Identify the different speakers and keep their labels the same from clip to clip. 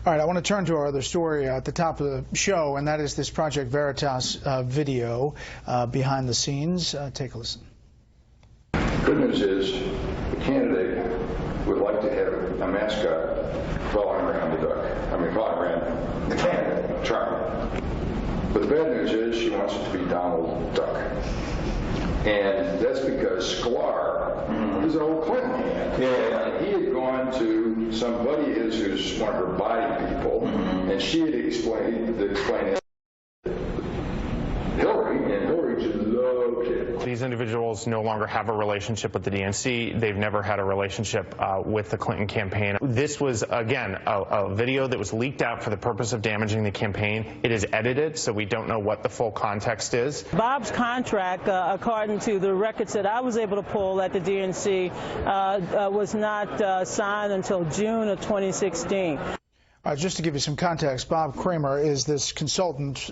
Speaker 1: All right, I want to turn to our other story at the top of the show, and that is this Project Veritas video behind the scenes. Take a listen.
Speaker 2: Good news is the candidate would like to have a mascot following around the duck. Following around the candidate, Trump. But the bad news is she wants it to be Donald Duck. And that's because Sklar is an old Clinton hand. Yeah. He had gone to some buddy of his who's one of her body people, and she had explained Hillary, and Hillary just loved it.
Speaker 3: These individuals no longer have a relationship with the DNC. They've never had a relationship with the Clinton campaign. This was, again, a video that was leaked out for the purpose of damaging the campaign. It is edited, so we don't know what the full context is.
Speaker 4: Bob's contract, according to the records that I was able to pull at the DNC, was not signed until June of 2016.
Speaker 1: Just to give you some context, Bob Kramer is this consultant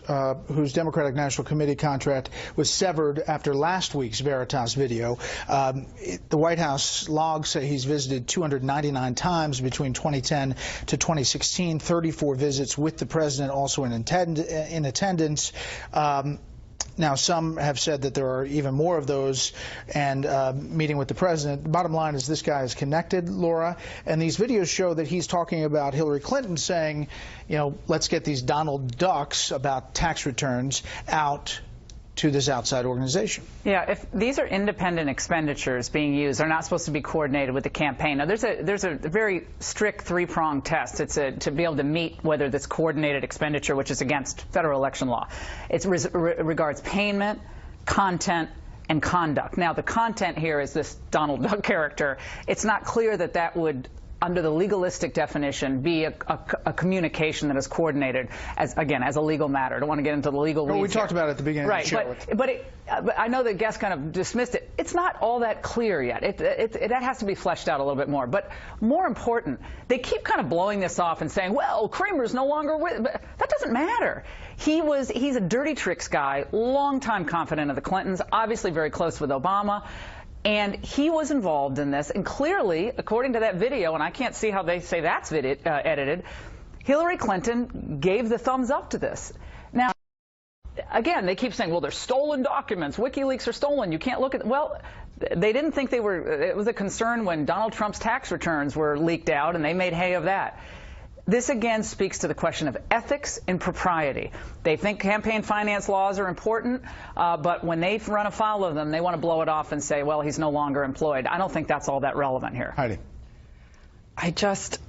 Speaker 1: whose Democratic National Committee contract was severed after last week's Veritas video. The White House logs say he's visited 299 times between 2010 to 2016, 34 visits with the president also in attendance. Now, some have said that there are even more of those, and meeting with the president. The bottom line is this guy is connected, Laura, and these videos show that he's talking about Hillary Clinton saying, you know, let's get these Donald Ducks about tax returns out to this outside organization.
Speaker 5: Yeah, if these are independent expenditures being used, they're not supposed to be coordinated with the campaign. Now, there's a very strict three-pronged test. It's to be able to meet whether this coordinated expenditure, which is against federal election law. It regards payment, content, and conduct. Now, the content here is this Donald Duck character. It's not clear that that would, under the legalistic definition, be a communication that is coordinated as a legal matter. I don't want to get into the legal weeds.
Speaker 1: We talked about it at the beginning of the show.
Speaker 5: But I know the guest kind of dismissed it. It's not all that clear yet. That has to be fleshed out a little bit more. But more important, they keep kind of blowing this off and saying, well, Kramer's no longer with. But that doesn't matter. He's a dirty tricks guy, longtime confidant of the Clintons, obviously very close with Obama. And he was involved in this, and clearly, according to that video, and I can't see how they say that's edited, Hillary Clinton gave the thumbs up to this. Now, again, they keep saying, well, they're stolen documents. WikiLeaks are stolen. You can't look at, well, they didn't think they were, it was a concern when Donald Trump's tax returns were leaked out, and they made hay of that. This, again, speaks to the question of ethics and propriety. They think campaign finance laws are important, but when they run afoul of them, they want to blow it off and say, well, he's no longer employed. I don't think that's all that relevant here.
Speaker 1: Heidi.
Speaker 6: I just,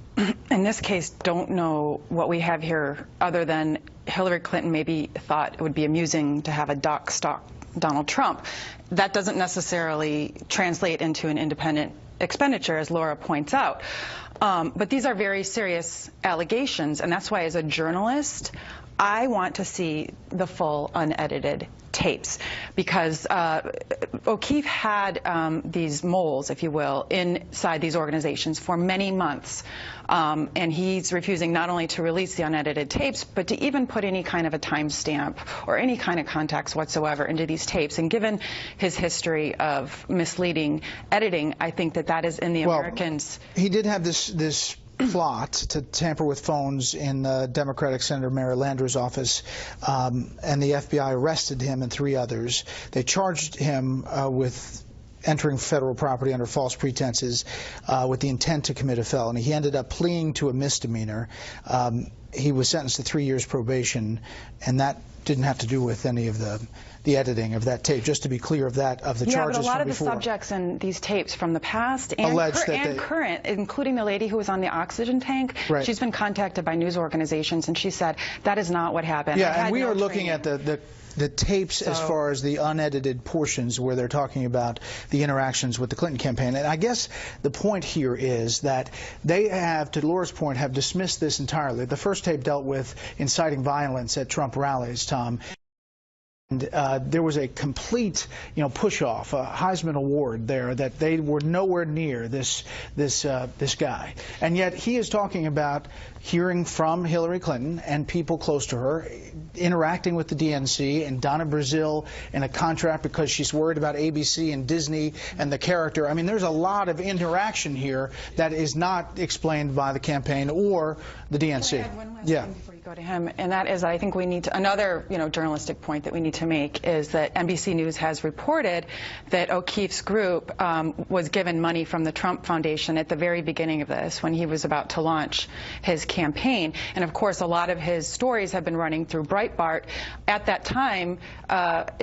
Speaker 6: in this case, don't know what we have here other than Hillary Clinton maybe thought it would be amusing to have a duck stalk Donald Trump. That doesn't necessarily translate into an independent expenditure, as Laura points out. But these are very serious allegations, and that's why, as a journalist, I want to see the full unedited tapes, because O'Keefe had these moles, if you will, inside these organizations for many months, and he's refusing not only to release the unedited tapes, but to even put any kind of a timestamp or any kind of context whatsoever into these tapes. And given his history of misleading editing, I think that that is in the Americans.
Speaker 1: He did have this plot to tamper with phones in Democratic Senator Mary Lander's office, and the FBI arrested him and 3 others. They charged him with entering federal property under false pretenses with the intent to commit a felony. He ended up pleading to a misdemeanor. He was sentenced to 3 years probation, and that didn't have to do with any of the editing of that tape. Just to be clear of that, of the charges from before.
Speaker 6: Yeah, but a lot of the subjects in these tapes from the past and current, including the lady who was on the oxygen tank, she's been contacted by news organizations, and she said that is not what happened.
Speaker 1: Yeah, and we are looking at the tapes as far as the unedited portions where they're talking about the interactions with the Clinton campaign. And I guess the point here is that they have, to Laura's point, have dismissed this entirely. The first tape dealt with inciting violence at Trump rallies, Tom. And there was a complete, push-off, a Heisman Award there, that they were nowhere near this guy. And yet he is talking about hearing from Hillary Clinton and people close to her, interacting with the DNC and Donna Brazile in a contract because she's worried about ABC and Disney and the character. I mean, there's a lot of interaction here that is not explained by the campaign or the DNC.
Speaker 6: Can I add one last thing before you go to him? And that is, I think we need to, another journalistic point that we need to make is that NBC News has reported that O'Keefe's group was given money from the Trump Foundation at the very beginning of this, when he was about to launch his campaign. And of course, a lot of his stories have been running through Breitbart. At that time,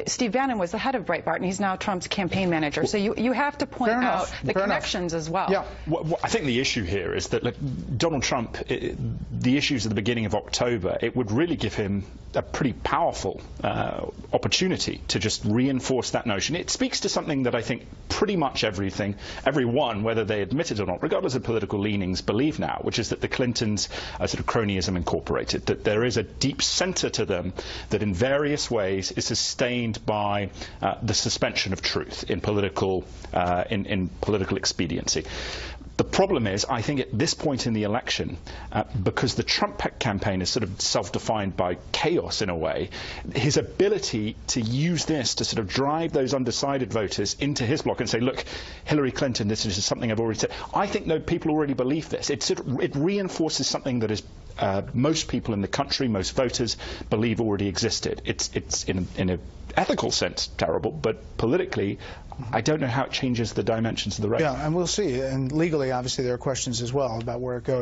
Speaker 6: Steve Bannon was the head of Breitbart, and he's now Trump's campaign manager. So you have to point out the connections as well.
Speaker 1: Yeah.
Speaker 7: Well, I think the issue here is that Donald Trump, the issues at the beginning of October, it would really give him a pretty powerful opportunity to just reinforce that notion. It speaks to something that I think pretty much everyone, whether they admit it or not, regardless of political leanings, believe now, which is that the Clintons are sort of cronyism incorporated, that there is a deep center to them that in various ways is sustained by the suspension of truth in political expediency. The problem is, I think at this point in the election, because the Trump campaign is sort of self-defined by chaos in a way, his ability to use this to sort of drive those undecided voters into his bloc and say, look, Hillary Clinton, this is something I've already said. I think that people already believe this. It reinforces something that is most people in the country, most voters, believe already existed. It's in an ethical sense terrible, but politically, I don't know how it changes the dimensions of the race.
Speaker 1: Yeah, and we'll see. And legally, obviously, there are questions as well about where it goes.